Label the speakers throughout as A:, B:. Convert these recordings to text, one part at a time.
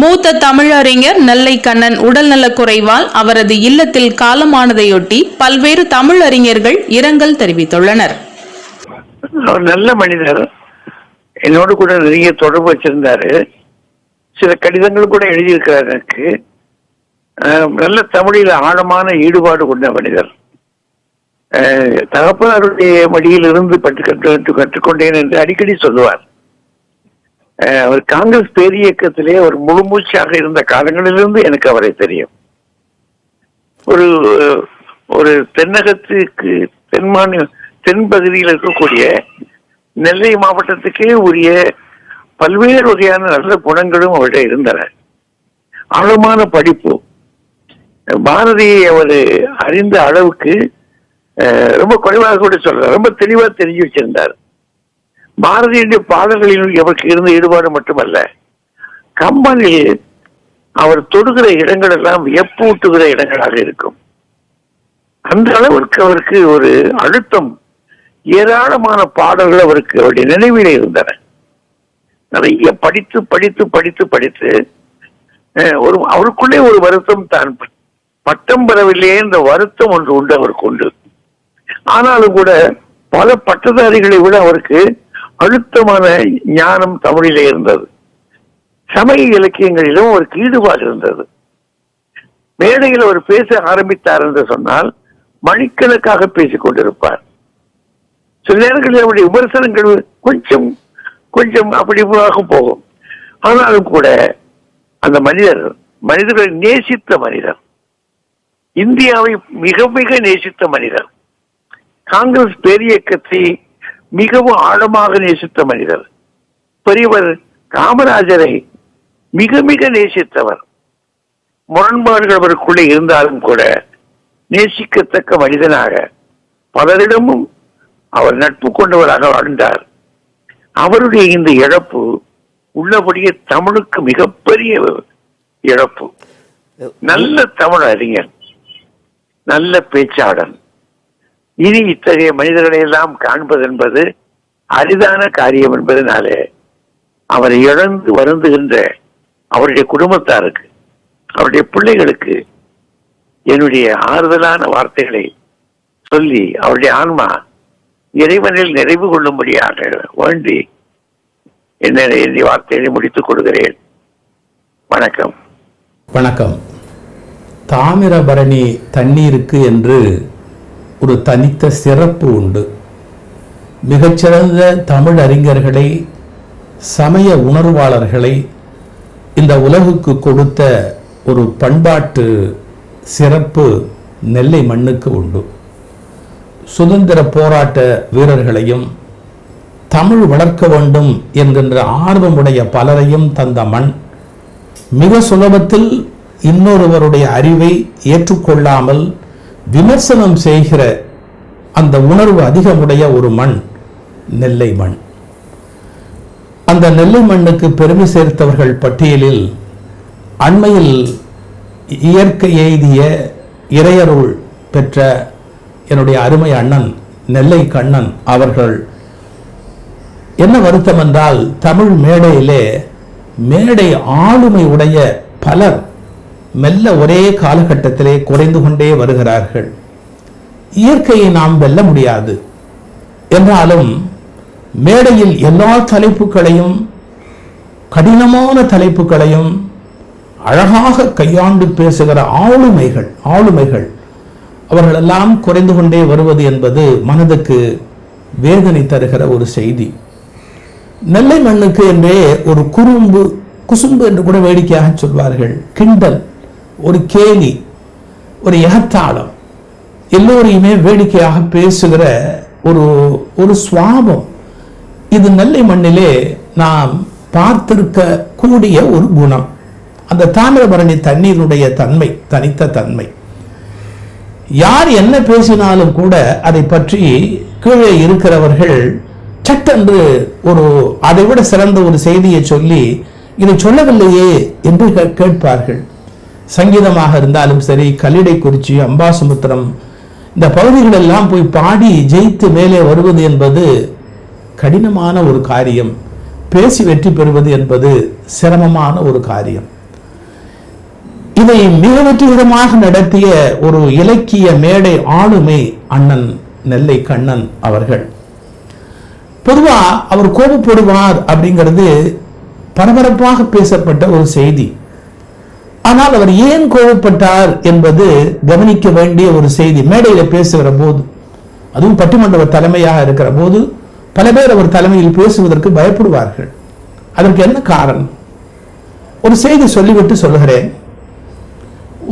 A: மூத்த தமிழறிஞர் நெல்லை கண்ணன் உடல்நலக் குறைவால் அவரது இல்லத்தில் காலமானதையொட்டி பல்வேறு தமிழறிஞர்கள் இரங்கல் தெரிவித்துள்ளனர்.
B: அவர் நல்ல மனிதர், என்னோடு கூட நிறைய தொடர்பு வச்சிருந்தாரு. சில கடிதங்கள் கூட எழுதியிருக்கிறார் எனக்கு. நல்ல தமிழில் ஆழமான ஈடுபாடு கொண்ட மனிதர். தகப்பனாருடைய மடியில் இருந்து கற்றுக்கொண்டேன் என்று அடிக்கடி சொல்லுவார். அவர் காங்கிரஸ் பேரியக்கத்திலே ஒரு முழுமூச்சாக இருந்த காலங்களிலிருந்து எனக்கு அவரை தெரியும். ஒரு தென்னகத்துக்கு தென் பகுதியில் இருக்கக்கூடிய நெல்லை மாவட்டத்துக்கே உரிய பல்வேறு வகையான நல்ல குணங்களும் அவர்கிட்ட இருந்தன. ஆழமான படிப்பு, பாரதியை அவர் அறிந்த அளவுக்கு ரொம்ப குறைவாக கூட சொல்றார். ரொம்ப தெளிவாக தெரிஞ்சு வச்சிருந்தார். பாரதியுடைய பாடல்களில் அவருக்கு இருந்த ஈடுபாடு மட்டுமல்ல, கம்பனில் அவர் தொடுகிற இடங்கள் எல்லாம் வியப்பூட்டுகிற இடங்களாக இருக்கும். அந்த அளவிற்கு அவருக்கு ஒரு அழுத்தம், ஏராளமான பாடல்கள் அவருக்கு அவருடைய நினைவிலே இருந்தன. நிறைய படித்து படித்து படித்து படித்து அவருக்குள்ளே ஒரு வருத்தம், தான் பட்டம் பெறவில்லையே என்ற வருத்தம் ஒன்று உண்டு அவருக்கு உண்டு. ஆனாலும் கூட பல பட்டதாரிகளை விட அவருக்கு அழுத்தமான ஞானம் தமிழிலே இருந்தது. சமய இலக்கியங்களிலும் அவருக்கு ஈடுபாடு இருந்தது. மேடையில் அவர் பேச ஆரம்பித்தார் என்று சொன்னால் மணிக்கணக்காக பேசிக் கொண்டிருப்பார். சில நேரங்களில் அவருடைய விமர்சனங்கள் கொஞ்சம் கொஞ்சம் அப்படியாக போகும். ஆனாலும் கூட அந்த மனிதர்களை நேசித்த மனிதர், இந்தியாவை மிக மிக நேசித்த மனிதர், காங்கிரஸ் பேரியக்கத்தை மிகவும் ஆழமாக நேசித்த மனிதர், பெரியவர் காமராஜரை மிக மிக நேசித்தவர். முரண்பாடுகள் அவருக்குள்ளே இருந்தாலும் கூட நேசிக்கத்தக்க மனிதனாக பலரிடமும் அவர் நட்பு கொண்டவராக வாழ்ந்தார். அவருடைய இந்த இழப்பு உள்ளபடியே தமிழுக்கு மிகப்பெரிய இழப்பு. நல்ல தமிழ் அறிஞர், நல்ல பேச்சாளர். இனி இத்தகைய மனிதர்களை எல்லாம் காண்பது என்பது அரிதான காரியம் என்பதனாலே அவரை இழந்து வருந்துகின்ற அவருடைய குடும்பத்தாருக்கு, அவருடைய பிள்ளைகளுக்கு என்னுடைய ஆறுதலான வார்த்தைகளை சொல்லி அவருடைய ஆன்மா இறைவனில் நிறைவு கொள்ளும்படியாக வேண்டி என்னுடைய வார்த்தைகளை முடித்துக் கொள்கிறேன். வணக்கம்.
C: வணக்கம். தாமிரபரணி தண்ணீருக்கு என்று ஒரு தனித்த சிறப்பு உண்டு. மிகச்சிறந்த தமிழ் அறிஞர்களை, சமய உணர்வாளர்களை இந்த உலகுக்கு கொடுத்த ஒரு பண்பாட்டு சிறப்பு நெல்லை மண்ணுக்கு உண்டு. சுதந்திர போராட்ட வீரர்களையும் தமிழ் வளர்க்க வேண்டும் என்கின்ற ஆர்வமுடைய பலரையும் தந்த மண். மிக சுலபத்தில் இன்னொருவருடைய அறிவை ஏற்றுக்கொள்ளாமல் விமர்சனம் செய்கிற அந்த உணர்வு அதிகமுடைய ஒரு மண் நெல்லை மண். அந்த நெல்லை மண்ணுக்கு பெருமை சேர்த்தவர்கள் பட்டியலில் அண்மையில் இயற்கை எய்திய இறையருள் பெற்ற என்னுடைய அருமை அண்ணன் நெல்லை கண்ணன் அவர்கள். என்ன வருத்தம் என்றால், தமிழ் மேடையிலே மேடை ஆளுமை உடைய பலர் மெல்ல ஒரே காலகட்டத்திலே குறைந்து கொண்டே வருகிறார்கள். இயற்கையை நாம் வெல்ல முடியாது என்றாலும் மேடையில் எல்லா தலைப்புகளையும், கடினமான தலைப்புகளையும் அழகாக கையாண்டு பேசுகிற ஆளுமைகள் அவர்களெல்லாம் குறைந்து கொண்டே வருவது என்பது மனதுக்கு வேதனை தருகிற ஒரு செய்தி. நெல்லை மண்ணுக்கு என்றே ஒரு குசும்பு என்று கூட வேடிக்கையாக சொல்வார்கள். கிண்டல், ஒரு கேலி, ஒரு எகத்தாளம், எல்லோரையுமே வேடிக்கையாக பேசுகிற ஒரு சுவாபம், இது நெல்லை மண்ணிலே நாம் பார்த்திருக்க கூடிய ஒரு குணம். அந்த தாமிரபரணி தண்ணீருடைய தன்மை, தனித்த தன்மை. யார் என்ன பேசினாலும் கூட அதை பற்றி கீழே இருக்கிறவர்கள் சட்டென்று அதை விட சிறந்த ஒரு செய்தியை சொல்லி இதை சொல்லவில்லையே என்று கேட்பார்கள். சங்கீதமாக இருந்தாலும் சரி, கல்லிடைக்குறிச்சி, அம்பாசமுத்திரம், இந்த பகுதிகள் எல்லாம் போய் பாடி ஜெயித்து மேலே வருவது என்பது கடினமான ஒரு காரியம். பேசி வெற்றி பெறுவது என்பது சிரமமான ஒரு காரியம். இதை மிக வெற்றிகரமாக நடத்திய ஒரு இலக்கிய மேடை ஆளுமை அண்ணன் நெல்லை கண்ணன் அவர்கள். பொதுவா அவர் கோபப்படுவார் அப்படிங்கிறது பரபரப்பாக பேசப்பட்ட ஒரு செய்தி. ஆனால் அவர் ஏன் கோபப்பட்டார் என்பது கவனிக்க வேண்டிய ஒரு செய்தி. மேடையில பேசுகிற போது, அதுவும் பட்டிமன்ற தலைமையாக இருக்கிற போது பல பேர் அவர் தலைமையில் பேசுவதற்கு பயப்படுவார்கள். அதற்கு என்ன காரணம்? ஒரு செய்தி சொல்லிவிட்டு சொல்லுகிறேன்.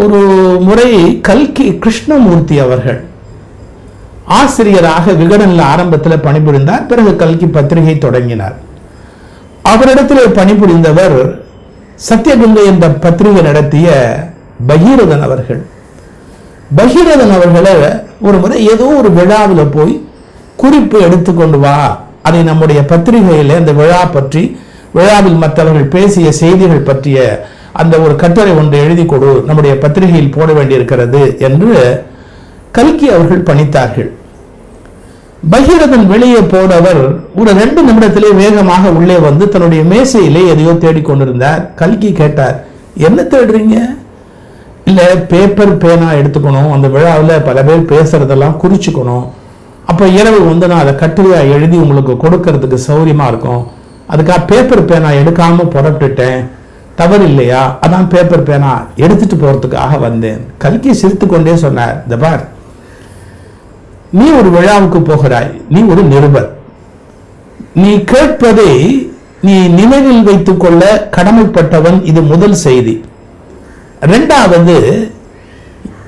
C: ஒரு முறை கல்கி கிருஷ்ணமூர்த்தி அவர்கள் ஆசிரியராக விகடன்ல ஆரம்பத்தில் பணிபுரிந்தார். பிறகு கல்கி பத்திரிகை தொடங்கினார். அவரிடத்தில் பணிபுரிந்தவர் சத்தியகங்கை என்ற பத்திரிகை நடத்திய பகீரதன் அவர்கள். பகீரதன் அவர்களை ஒரு முறை ஏதோ ஒரு விழாவில் போய் குறிப்பு எடுத்துக்கொண்டு வா, அதை நம்முடைய பத்திரிகையில் அந்த விழா பற்றி, விழாவில் மற்றவர்கள் பேசிய செய்திகள் பற்றிய அந்த ஒரு கட்டுரை ஒன்று எழுதி கொடு, நம்முடைய பத்திரிகையில் போட வேண்டியிருக்கிறது என்று கல்கி அவர்கள் பணித்தார்கள். பகீரதன் வெளியே போனவர் ஒரு 2 நிமிடத்திலே வேகமாக உள்ளே வந்து தன்னுடைய மேசையிலே எதையோ தேடிக்கொண்டிருந்தார். கல்கி கேட்டார், என்ன தேடுறீங்க? இல்ல, பேப்பர் பேனா எடுத்துக்கணும், அந்த விழாவில் பல பேர் பேசுறதெல்லாம் குறிச்சுக்கணும், அப்ப இரவு வந்து நான் அதை கட்டுரையா எழுதி உங்களுக்கு கொடுக்கறதுக்கு சௌரியமா இருக்கும், அதுக்காக பேப்பர் பேனா எடுக்காம புறப்பட்டுட்டேன், தவறு இல்லையா? அதான் பேப்பர் பேனா எடுத்துட்டு போறதுக்காக வந்தேன். கல்கி சிரித்து கொண்டே சொன்னார், தபார், நீ ஒரு விழாவுக்கு போகிறாய், நீ ஒரு நிருபர், நீ கேட்பதை நீ நினைவில் வைத்துக் கொள்ள கடமைப்பட்டவன். இது முதல் செய்தி. 2வது,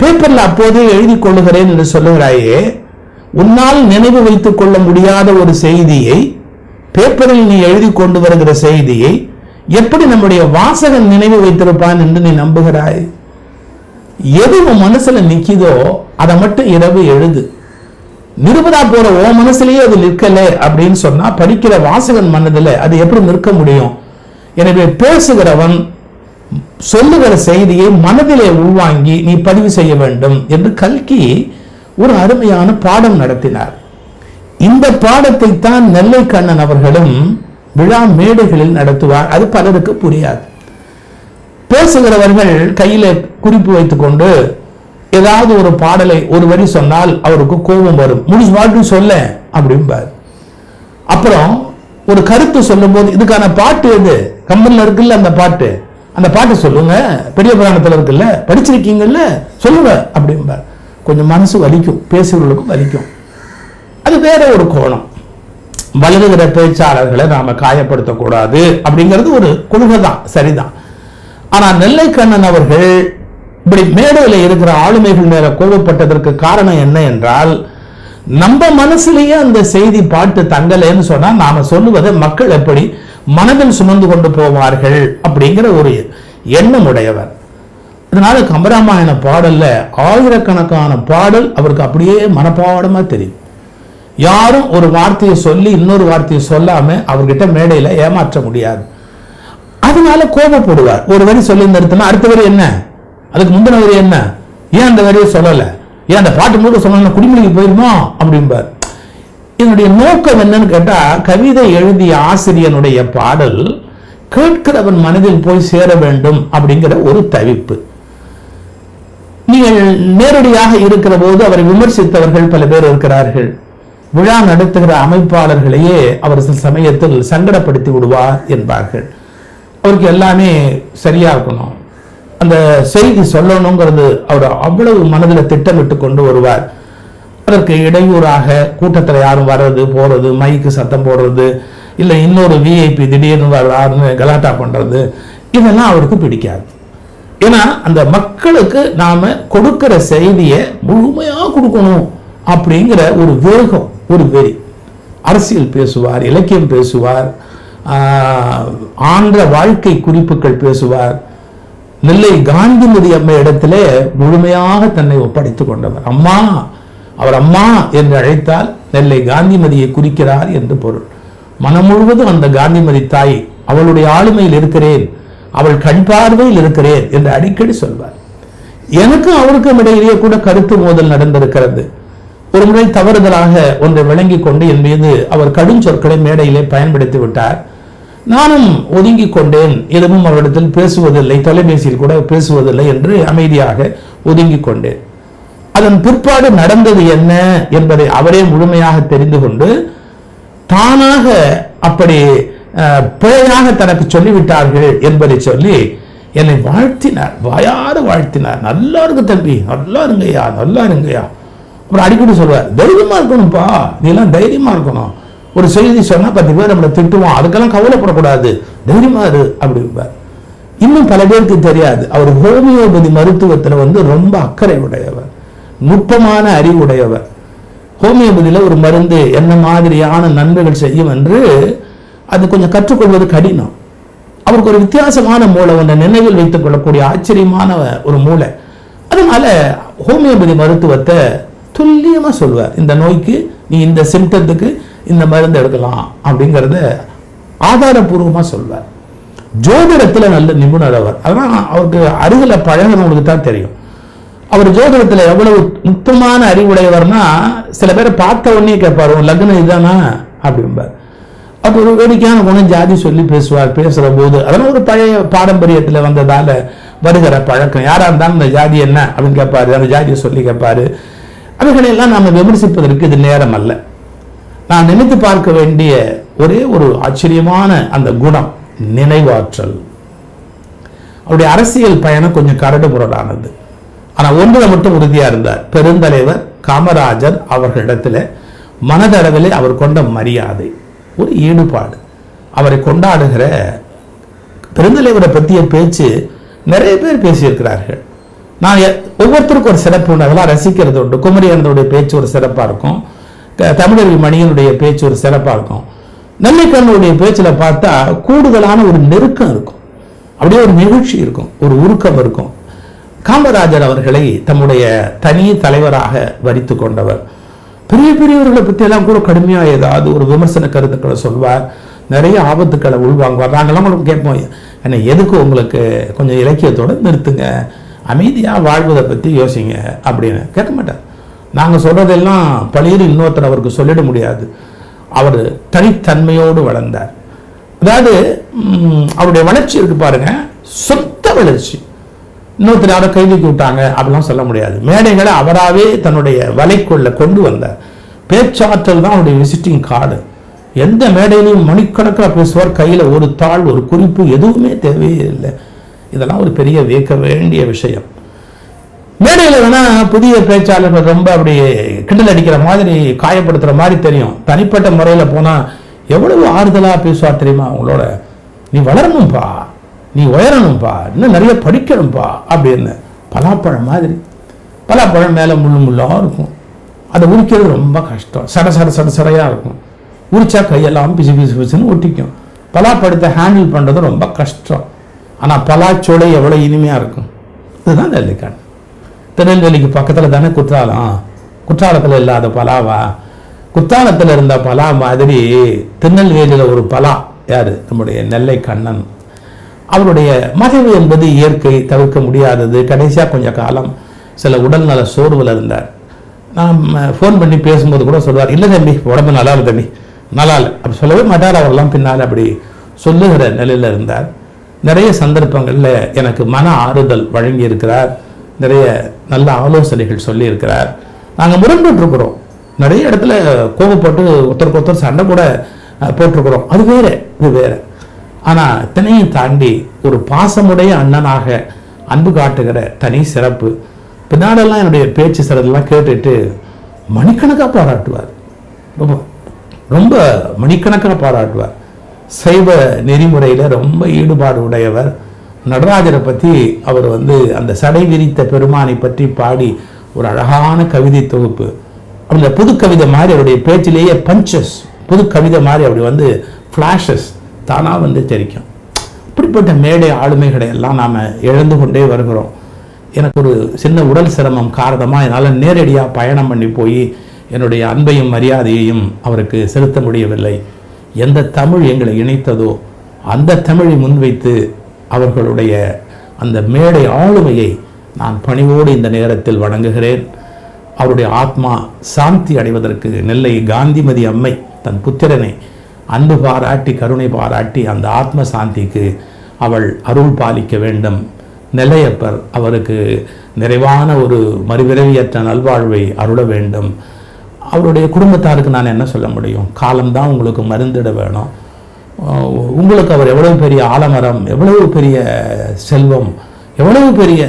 C: பேப்பர்ல அப்போதே எழுதி கொள்ளுகிறேன் என்று சொல்லுகிறாயே, உன்னால் நினைவு வைத்துக் கொள்ள முடியாத ஒரு செய்தியை பேப்பரில் நீ எழுதி கொண்டு வருகிற செய்தியை எப்படி நம்முடைய வாசகன் நினைவு வைத்திருப்பான் என்று நீ நம்புகிறாய்? எது உன் மனசுல நிக்குதோ அதை மட்டும் இரவு எழுது. நிருபதா போற ஓ மனசுலயே அது நிற்கல அப்படின்னு சொன்னா படிக்கிற வாசகன் மனதில் அது எப்படி நிற்க முடியும்? எனவே பேசுகிறவன் சொல்லுகிற செய்தியை மனதிலே உள்வாங்கி நீ பதிவு செய்ய வேண்டும் என்று கல்கி ஒரு அருமையான பாடம் நடத்தினார். இந்த பாடத்தை தான் நெல்லை கண்ணன் அவர்களும் விழா மேடைகளில் நடத்துவார். அது பலருக்கு புரியாது. பேசுகிறவர்கள் கையில குறிப்பு வைத்துக் கொண்டு ஏதாவது ஒரு பாடலை ஒரு வரி சொன்னால் அவருக்கு கோபம் வரும். முடிச்சு பாட்டு சொல்ல அப்படிம்பார். அப்புறம் ஒரு கருத்து சொல்லும் போது, இதுக்கான பாட்டு எது, கம்பன்ல இருக்குல்ல அந்த பாட்டு சொல்லுங்க, பெரிய புராணத்துல இருக்குல்ல, படிச்சிருக்கீங்கல்ல, சொல்லுங்க அப்படிம்பார். கொஞ்சம் மனசு வலிக்கும், பேசுகிறவர்களுக்கும் வலிக்கும். அது வேற ஒரு கோணம். வளருகிற பேச்சாளர்களை நாம காயப்படுத்தக்கூடாது அப்படிங்கிறது ஒரு கொள்கை தான், சரிதான். ஆனா நெல்லை கண்ணன் அவர்கள் இப்படி மேடையில் இருக்கிற ஆளுமைகள் மேல கோபப்பட்டதற்கு காரணம் என்ன என்றால், நம்ம மனசுலயே அந்த செய்தி பாட்டு தங்கலைன்னு சொன்னா நாம சொல்லுவதை மக்கள் எப்படி மனதில் சுமந்து கொண்டு போவார்கள் அப்படிங்கிற ஒரு எண்ணம் உடையவர். அதனால கம்பராமாயண பாடல்ல ஆயிரக்கணக்கான பாடல் அவருக்கு அப்படியே மனப்பாடமா தெரியும். யாரும் ஒரு வார்த்தையை சொல்லி இன்னொரு வார்த்தையை சொல்லாம அவர்கிட்ட மேடையில ஏமாற்ற முடியாது. அதனால கோபப்படுவார். ஒரு வரி சொல்லி நிறுத்தினா அடுத்த வரி என்ன, அதுக்கு முந்தின வரி என்ன, ஏன் அந்த வரியை சொல்லல, ஏன் அந்த பாட்டு முழுக்க சொன்ன குடிமொழிக்கு போயிருமோ அப்படிம்பார். இதனுடைய நோக்கம் என்னன்னு கேட்டா, கவிதை எழுதிய ஆசிரியனுடைய பாடல் கேட்கிறவன் மனதில் போய் சேர வேண்டும் அப்படிங்கிற ஒரு தவிப்பு. நீங்கள் நேரடியாக இருக்கிற போது அவரை விமர்சித்தவர்கள் பல பேர் இருக்கிறார்கள். விழா நடத்துகிற அமைப்பாளர்களையே அவர் சில சமயத்தில் சங்கடப்படுத்தி விடுவார் என்பார்கள். அவருக்கு எல்லாமே சரியா இருக்கணும், அந்த செய்தி சொல்லணுங்கிறது அவர் அவ்வளவு மனதில் திட்டமிட்டு கொண்டு வருவார். அதற்கு இடையூறாக கூட்டத்தில் யாரும் வர்றது போறது, மைக்கு சத்தம் போடுறது, இல்லை இன்னொரு விஐபி திடீர்னு வர்றாருன்னு கலாட்டா பண்றது, இதெல்லாம் அவருக்கு பிடிக்காது. ஏன்னா அந்த மக்களுக்கு நாம கொடுக்கிற செய்தியை முழுமையா கொடுக்கணும் அப்படிங்கிற ஒரு வேகம், ஒரு வெறி. அரசியல் பேசுவார், இலக்கியம் பேசுவார், ஆந்திர வாழ்க்கை குறிப்புகள் பேசுவார். நெல்லை காந்திமதி அம்மா இடத்துல முழுமையாக தன்னை ஒப்படைத்துக் கொண்டவர். அம்மா, அவர் அம்மா என்று அழைத்தால் நெல்லை காந்திமதியை குறிக்கிறார் என்று பொருள். மனம் முழுவதும் அந்த காந்திமதி தாய், அவளுடைய ஆளுமையில் இருக்கிறேன், அவள் கண் பார்வையில் இருக்கிறேன் என்று அடிக்கடி சொல்வார். எனக்கும் அவருக்கும் இடையிலேயே கூட கருத்து மோதல் நடந்திருக்கிறது. ஒரு முறை தவறுதலாக ஒன்றை விளங்கி கொண்டு என் மீது அவர் கடும் சொற்களை மேடையிலே பயன்படுத்தி விட்டார். நானும் ஒதுங்கிக் கொண்டேன், எதுவும் அவரிடத்தில் பேசுவதில்லை, தொலைபேசியில் கூட பேசுவதில்லை என்று அமைதியாக ஒதுங்கிக் கொண்டேன். அதன் பிற்பாடு நடந்தது என்ன என்பதை அவரே முழுமையாக தெரிந்து கொண்டு தானாக அப்படி பிழையாக தனக்கு சொல்லிவிட்டார்கள் என்பதை சொல்லி என்னை வாழ்த்தினார், வாயார வாழ்த்தினார். நல்லா இருக்கு தம்பி, நல்லா இருங்கய்யா, நல்லா இருங்கய்யா. அப்புறம் அடிக்கடி சொல்வார், தைரியமா இருக்கணும்ப்பா, நீ எல்லாம் தைரியமா இருக்கணும். ஒரு செய்தி சொன்னா 10 பேர் நம்மளை திட்டுவோம், அதுக்கெல்லாம் கவலைப்படக்கூடாது, தைரியமா இரு அப்படிம்பார். இன்னும் பல பேருக்கு தெரியாது, அவர் ஹோமியோபதி மருத்துவத்தில் ரொம்ப அக்கறை உடையவர், நுட்பமான அறிவுடையவர். ஹோமியோபதியில் ஒரு மருந்து என்ன மாதிரியான நன்மைகள் செய்யும் என்று அது கொஞ்சம் கற்றுக்கொள்வது கடினம். அவருக்கு ஒரு வித்தியாசமான மூளை, ஒன்றை நினைவில் வைத்துக் கொள்ளக்கூடிய ஆச்சரியமான ஒரு மூளை. அதனால ஹோமியோபதி மருத்துவத்தை துல்லியமா சொல்வார். இந்த நோய்க்கு நீ இந்த சிம்டத்துக்கு இந்த மருந்து எடுக்கலாம் அப்படிங்கிறத ஆதாரபூர்வமா சொல்வார். ஜோதிடத்தில் நல்ல நிபுணர் அவர். அதனால் அவருக்கு அருகில் பழகினவங்களுக்கு தான் தெரியும் அவர் ஜோதிடத்தில் எவ்வளவு நுட்பமான அறிவுடையவர்னா, சில பேரை பார்த்த உடனே கேட்பார், லக்னம் இதுதானா அப்படிம்பார். அப்போ ஒரு வேடிக்கையான குணம் ஜாதி சொல்லி பேசுவார். பேசுகிற போது அதெல்லாம் ஒரு பழைய பாரம்பரியத்தில் வந்ததால வருகிற பழக்கம். யாராக இருந்தாலும் இந்த ஜாதி என்ன அப்படின்னு கேட்பாரு, அந்த ஜாதியை சொல்லி கேட்பாரு. அவைகளையெல்லாம் நாம் விமர்சிப்பதற்கு இது நேரம் அல்ல. நான் நினைத்து பார்க்க வேண்டிய ஒரே ஒரு ஆச்சரியமான அந்த குணம் நினைவாற்றல். அவருடைய அரசியல் பயணம் கொஞ்சம் கரடு முரடானது. ஆனால் ஒன்றில் மட்டும் உறுதியா இருந்தார். பெருந்தலைவர் காமராஜர் அவர்களிடத்தில் மனதளவில் அவர் கொண்ட மரியாதை, ஒரு ஈடுபாடு, அவரை கொண்டாடுகிற பெருந்தலைவரை பற்றிய பேச்சு நிறைய பேர் பேசியிருக்கிறார்கள். நான் ஒவ்வொருத்தருக்கும் ஒரு சிறப்பு உண்டு, அதெல்லாம் ரசிக்கிறது உண்டு. குமரியனுடைய பேச்சு ஒரு சிறப்பாக இருக்கும், தமிழர் மணியனுடைய பேச்சு ஒரு சிறப்பாக இருக்கும். நெல்லைக்கண்ணுடைய பேச்சில் பார்த்தா கூடுதலான ஒரு நெருக்கம் இருக்கும், அப்படியே ஒரு நிகழ்ச்சி இருக்கும், ஒரு உருக்கம் இருக்கும். காமராஜர் அவர்களை தம்முடைய தனி தலைவராக வரித்து கொண்டவர். பெரிய பெரியவர்களை பற்றியெல்லாம் கூட கடுமையாக ஏதாவது ஒரு விமர்சன கருத்துக்களை சொல்வார், நிறைய ஆபத்துக்களை உள்வாங்குவார். நாங்கள்லாம் கூட கேட்போம், என்ன எதுக்கு உங்களுக்கு கொஞ்சம் இலக்கியத்தோடு நிறுத்துங்க, அமைதியாக வாழ்வதை பற்றி யோசிங்க அப்படின்னு. கேட்க மாட்டார். நாங்கள் சொல்கிறதெல்லாம் பழியிரு இன்னொருத்தர் அவருக்கு சொல்லிட முடியாது. அவர் தனித்தன்மையோடு வளர்ந்தார். அதாவது அவருடைய வளர்ச்சி இருக்கு பாருங்க, சொந்த வளர்ச்சி. இன்னொருத்தர் யாரை கைதுக்கி விட்டாங்க அப்படிலாம் சொல்ல முடியாது. மேடைகளை அவராகவே தன்னுடைய வலைக்குள்ள கொண்டு வந்தார். பேச்சாற்றல் தான் அவருடைய விசிட்டிங் கார்டு. எந்த மேடையிலையும் மணிக்கணக்கில் பேசுவார், கையில் ஒரு தாள் ஒரு குறிப்பு எதுவுமே தேவையே இல்லை. இதெல்லாம் ஒரு பெரிய வியக்க வேண்டிய விஷயம். மேடையில் வேணா புதிய பேச்சாளர்கள் ரொம்ப அப்படி கிண்டல் அடிக்கிற மாதிரி காயப்படுத்துற மாதிரி தெரியும். தனிப்பட்ட முறையில் போனால் எவ்வளவு ஆறுதலாக பேசுவார் தெரியுமா அவங்களோட. நீ வளரணும்பா, நீ உயரணும்பா, இன்னும் நிறைய படிக்கணும்பா அப்படின்னு. பலாப்பழம் மாதிரி, பலாப்பழம் மேலே முள்ளு முள்ளாக இருக்கும், அதை உரிக்கிறது ரொம்ப கஷ்டம், சட சட சட சடையாக இருக்கும். உரிச்சா கையெல்லாம் பிசு பிசு பிசுன்னு ஒட்டிக்கும். பலாப்பழத்தை ஹேண்டில் பண்ணுறது ரொம்ப கஷ்டம். ஆனால் பலாச்சோடை எவ்வளோ இனிமையாக இருக்கும். இதுதான் நெல்லிக்காய். திருநெல்வேலிக்கு பக்கத்தில் தானே குற்றாலம். குற்றாலத்தில் இல்லாத பலாவா? குற்றாலத்தில் இருந்த பலா மாதிரி திருநெல்வேலியில் ஒரு பலா யார்? நம்முடைய நெல்லை கண்ணன். அவருடைய மறைவு என்பது இயற்கை, தவிர்க்க முடியாதது. கடைசியாக கொஞ்ச காலம் சில உடல்நல சோர்வில் இருந்தார். நான் ஃபோன் பண்ணி பேசும்போது கூட சொல்வார், இல்லை தம்பி உடம்பு நல்லா இல்லை தம்பி, நல்லா இல்லை அப்படி சொல்லவே மாட்டார். அவரெல்லாம் பின்னால் அப்படி சொல்லுகிற நிலையில் இருந்தார். நிறைய சந்தர்ப்பங்களில் எனக்கு மன ஆறுதல் வழங்கி இருக்கிறார், நிறைய நல்ல ஆலோசனைகள் சொல்லியிருக்கிறார். நாங்கள் முரண்பட்டுருக்குறோம், நிறைய இடத்துல கோபப்பட்டு ஒருத்தருக்கு ஒருத்தர் சண்டை கூட போட்டிருக்கிறோம். அது வேறு, இது வேறு. ஆனால் இத்தனையும் தாண்டி ஒரு பாசமுடைய அண்ணனாக அன்பு காட்டுகிற தனி சிறப்பு. பின்னாடெல்லாம் என்னுடைய பேச்சு சிறதெல்லாம் கேட்டுட்டு மணிக்கணக்காக பாராட்டுவார், ரொம்ப ரொம்ப மணிக்கணக்காக பாராட்டுவார். சைவ நெறிமுறையில் ரொம்ப ஈடுபாடு உடையவர். நடராஜரை பற்றி அவர் அந்த சடை விரித்த பெருமானை பற்றி பாடி ஒரு அழகான கவிதை தொகுப்பு. அந்த புது கவிதை மாதிரி அவருடைய பேச்சிலேயே பஞ்சஸ், புது கவிதை மாதிரி அப்படி ஃப்ளாஷஸ் தானாக தெரிக்கும். இப்படிப்பட்ட மேடை ஆளுமைகளை எல்லாம் நாம் இழந்து கொண்டே வருகிறோம். எனக்கு ஒரு சின்ன உடல் சிரமம் காரணமாக என்னால் நேரடியாக பயணம் பண்ணி போய் என்னுடைய அன்பையும் மரியாதையையும் அவருக்கு செலுத்த முடியவில்லை. எந்த தமிழ் எங்களை இணைத்ததோ அந்த தமிழை முன்வைத்து அவர்களுடைய அந்த மேடை ஆளுமையை நான் பணிவோடு இந்த நேரத்தில் வணங்குகிறேன். அவருடைய ஆத்மா சாந்தி அடைவதற்கு நெல்லை காந்திமதி அம்மை தன் புத்திரனை அன்பு பாராட்டி கருணை பாராட்டி அந்த ஆத்ம சாந்திக்கு அவள் அருள் பாலிக்க வேண்டும். நெல்லையப்பர் அவருக்கு நிறைவான ஒரு மறுபிறவியற்ற நல்வாழ்வை அருள வேண்டும். அவருடைய குடும்பத்தாருக்கு நான் என்ன சொல்ல முடியும்? காலம்தான் உங்களுக்கு மருந்திட வேணும். உங்களுக்கு அவர் எவ்வளவு பெரிய ஆலமரம், எவ்வளவு பெரிய செல்வம், எவ்வளவு பெரிய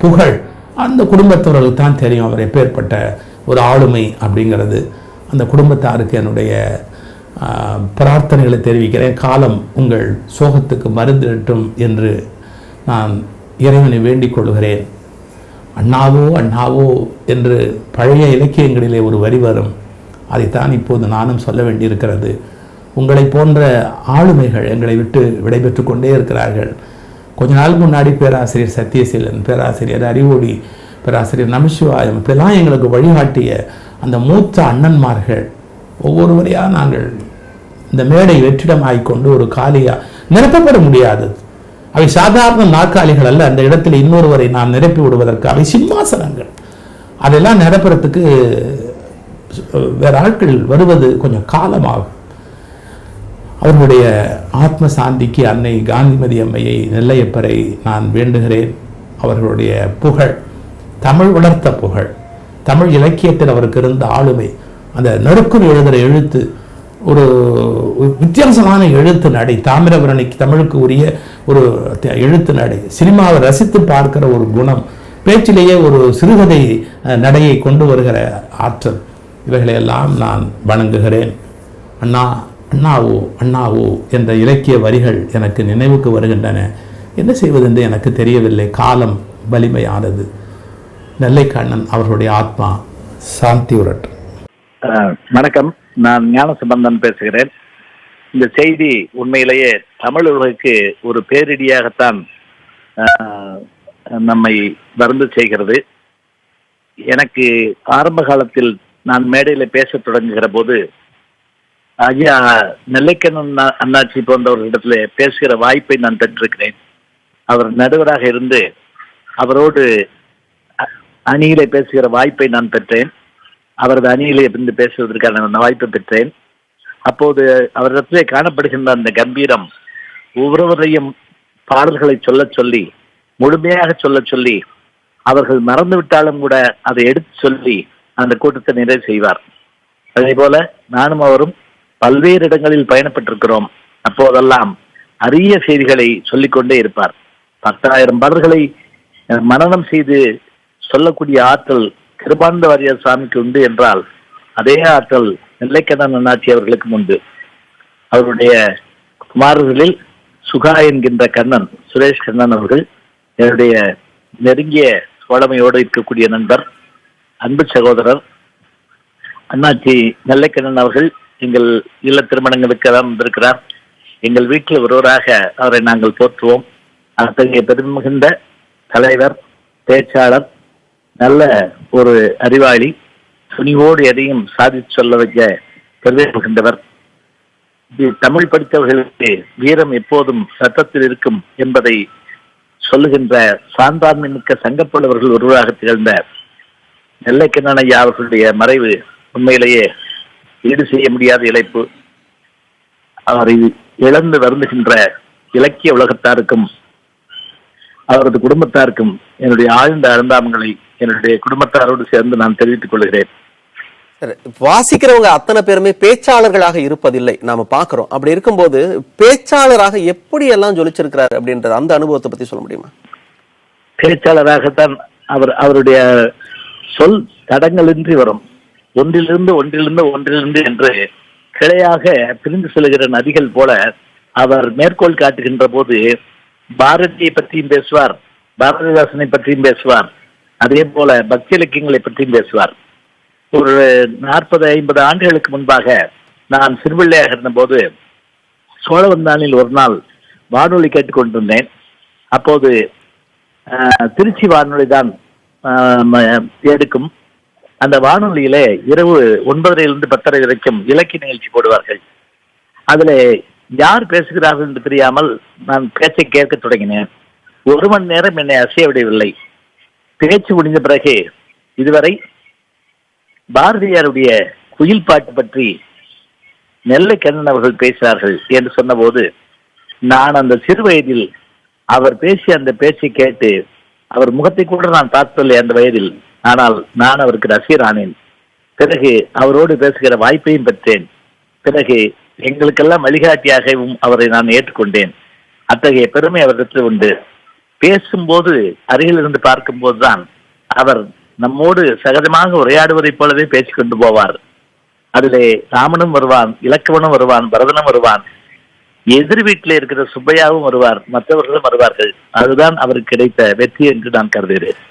C: புகழ், அந்த குடும்பத்தவர்களுக்கு தான் தெரியும் அவர் எப்பேற்பட்ட ஒரு ஆளுமை அப்படிங்கிறது. அந்த குடும்பத்தாருக்கு என்னுடைய பிரார்த்தனைகளை தெரிவிக்கிறேன். காலம் உங்கள் சோகத்துக்கு மருந்திடட்டும் என்று நான் இறைவனை வேண்டிக் கொள்கிறேன். அண்ணாவோ அண்ணாவோ என்று பழைய இலக்கியங்களிலே ஒரு வரி வரும். அதைத்தான் இப்போது நானும் சொல்ல வேண்டியிருக்கிறது. உங்களை போன்ற ஆளுமைகள் எங்களை விட்டு விடைபெற்று கொண்டே இருக்கிறார்கள். கொஞ்ச நாள் முன்னாடி பேராசிரியர் சத்தியசீலன், பேராசிரியர் அறிவொளி, பேராசிரியர் நமசிவாயம் இப்படிலாம் எங்களுக்கு வழிகாட்டிய அந்த மூத்த அண்ணன்மார்கள் ஒவ்வொருவரையாக நாங்கள் இந்த மேடை வெற்றிடமாகிக்கொண்டு ஒரு காலியாக நிரப்பப்பட முடியாது. அவை சாதாரண நாற்காலிகள் அல்ல. அந்த இடத்துல இன்னொருவரை நாம் நிரப்பி விடுவதற்கு அவை சிம்மாசனங்கள். அதெல்லாம் நிரப்புறதுக்கு வேற ஆட்கள் வருவது கொஞ்சம் காலமாகும். அவர்களுடைய ஆத்ம சாந்திக்கு அன்னை காந்திமதி அம்மையை, நெல்லையப்பரை நான் வேண்டுகிறேன். அவர்களுடைய புகழ், தமிழ் வளர்த்த புகழ், தமிழ் இலக்கியத்தில் அவருக்கு இருந்த ஆளுமை, அந்த நறுக்குள் எழுதுகிற எழுத்து, ஒரு வித்தியாசமான எழுத்து நடை, தாமிரபரணிக்கு தமிழுக்கு உரிய ஒரு எழுத்து நடை, சினிமாவை ரசித்து பார்க்கிற ஒரு குணம், பேச்சிலேயே ஒரு சிறுகதை நடையை கொண்டு வருகிற ஆற்றல், இவைகளையெல்லாம் நான் வணங்குகிறேன். அண்ணா அண்ணாவோ அண்ணாவோ என்ற இலக்கிய வரிகள் எனக்கு நினைவுக்கு வருகின்றன. என்ன செய்வதென்று எனக்கு தெரியவில்லை. காலம் வலிமையானது. நெல்லைக்கண்ணன் அவர்களுடைய ஆத்மா சாந்தி உரட்டும்.
D: வணக்கம், நான் ஞானசம்பந்தன் பேசுகிறேன். இந்த செய்தி உண்மையிலேயே தமிழ் உலகுக்கு ஒரு பேரிடியாகத்தான் நம்மை வருந்து செய்கிறது. எனக்கு ஆரம்ப காலத்தில் நான் மேடையில் பேச தொடங்குகிற போது ஐயா நெல்லைக்கண்ணன் அண்ணாச்சி போன்றவர்களிடத்துல பேசுகிற வாய்ப்பை நான் பெற்றிருக்கிறேன். அவர் நடுவராக இருந்து அவரோடு அணியிலே பேசுகிற வாய்ப்பை நான் பெற்றேன். அவரது அணியிலே இருந்து பேசுவதற்கான வாய்ப்பை பெற்றேன். அப்போது அவரிடத்திலே காணப்படுகின்ற அந்த கம்பீரம், ஒவ்வொருவரையும் பாடல்களை சொல்ல சொல்லி, முழுமையாக சொல்ல சொல்லி, அவர்கள் மறந்து விட்டாலும் கூட அதை எடுத்து சொல்லி அந்த கூட்டத்தை நிறைவு செய்வார். அதே போல நானும் அவரும் பல்வேறு இடங்களில் பயணப்பட்டிருக்கிறோம். அப்போதெல்லாம் அரிய செய்திகளை சொல்லிக்கொண்டே இருப்பார். 10,000 பாடல்களை மனனம் செய்து சொல்லக்கூடிய ஆற்றல் கிருபானந்த வாரியார் சாமிக்கு உண்டு என்றால், அதே ஆற்றல் நெல்லைக்கண்ணன் அண்ணாச்சி அவர்களுக்கும் உண்டு. அவருடைய குமாரர்களில் சுகா என்கின்ற கண்ணன், சுரேஷ் கண்ணன் அவர்கள் என்னுடைய நெருங்கிய தோழமையோடு இருக்கக்கூடிய நண்பர், அன்பு சகோதரர். அண்ணாச்சி நெல்லைக்கண்ணன் அவர்கள் எங்கள் இல்ல திருமணங்களுக்கு தான் வந்திருக்கிறார். எங்கள் வீட்டில் ஒருவராக அவரை நாங்கள் போற்றுவோம். அத்தகைய பெருமை மிகுந்த தலைவர், பேச்சாளர், நல்ல ஒரு அறிவாளி, துணிவோடு எதையும் சாதித்து சொல்ல வைக்க பெருமை மிகுந்தவர். தமிழ் படித்தவர்களுக்கு வீரம் எப்போதும் சட்டத்தில் இருக்கும் என்பதை சொல்லுகின்ற சான்றாண்மை மிக்க சங்கப்புலவர்கள் ஒருவராக திகழ்ந்த நெல்லைக்கண்ணன் ஐயா அவர்களுடைய மறைவு உண்மையிலேயே ஈடு செய்ய முடியாத இழப்பு. அவரை இழந்து வருந்துகின்ற இலக்கிய உலகத்தாருக்கும் அவரது குடும்பத்தாருக்கும் என்னுடைய ஆழ்ந்த அனுதாபங்களை என்னுடைய குடும்பத்தாரோடு சேர்ந்து நான் தெரிவித்துக் கொள்கிறேன்.
E: வாசிக்கிறவங்க அத்தனை பேருமே பேச்சாளர்களாக இருப்பதில்லை, நாம பாக்குறோம். அப்படி இருக்கும்போது பேச்சாளராக எப்படி எல்லாம் ஜொலிச்சிருக்கிறார் அப்படின்றது அந்த அனுபவத்தை பத்தி சொல்ல முடியுமா?
D: பேச்சாளராகத்தான் அவருடைய சொல் தடங்களின்றி வரும். ஒன்றிலிருந்து என்று கிளையாக பிரிந்து செல்கிற நதிகள் போல அவர் மேற்கோள் காட்டுகின்ற போது பாரதியை பற்றியும் பேசுவார், பாரதிதாசனை பற்றியும் பேசுவார், அதே போல பக்தி இலக்கியங்களை பற்றியும் பேசுவார். ஒரு 40-50 ஆண்டுகளுக்கு முன்பாக நான் சிறுபிள்ளையாக இருந்த போது சோழவந்தானில் ஒரு நாள் வானொலி கேட்டுக்கொண்டிருந்தேன். அப்போது திருச்சி வானொலி தான் எடுக்கும். அந்த வானொலியில இரவு 9:30 10:30 வரைக்கும் இலக்கிய நிகழ்ச்சி போடுவார்கள். அதுல யார் பேசுகிறார்கள் என்று தெரியாமல் நான் பேச்சை கேட்க தொடங்கினேன். 1 மணி நேரம் என்னை அசைய விடவில்லை. பேச்சு முடிந்த பிறகு இதுவரை பாரதியாருடைய குயில் பாட்டு பற்றி நெல்லை கண்ணன் அவர்கள் பேசினார்கள் என்று சொன்னபோது, நான் அந்த சிறு வயதில் அவர் பேசிய அந்த பேச்சை கேட்டு அவர் முகத்தை கூட நான் பார்த்ததில்லை அந்த வயதில். ஆனால் நான் அவருக்கு ரசிகரானேன். பிறகு அவரோடு பேசுகிற வாய்ப்பையும் பெற்றேன். பிறகு எங்களுக்கெல்லாம் வழிகாட்டியாகவும் அவரை நான் ஏற்றுக்கொண்டேன். அத்தகைய பெருமை அவரிடத்தில் உண்டு. பேசும்போது அருகில் இருந்து பார்க்கும் போதுதான் அவர் நம்மோடு சகஜமாக உரையாடுவதைப் போலவே பேசிக்கொண்டு போவார். அதிலே ராமனும் வருவான், இலக்குவனும் வருவான், பரதனும் வருவான், எதிர் வீட்டில் இருக்கிற சுப்பையாவும் வருவார், மற்றவர்களும் வருவார்கள். அதுதான் அவருக்கு கிடைத்த வெற்றி என்று நான் கருதுகிறேன்.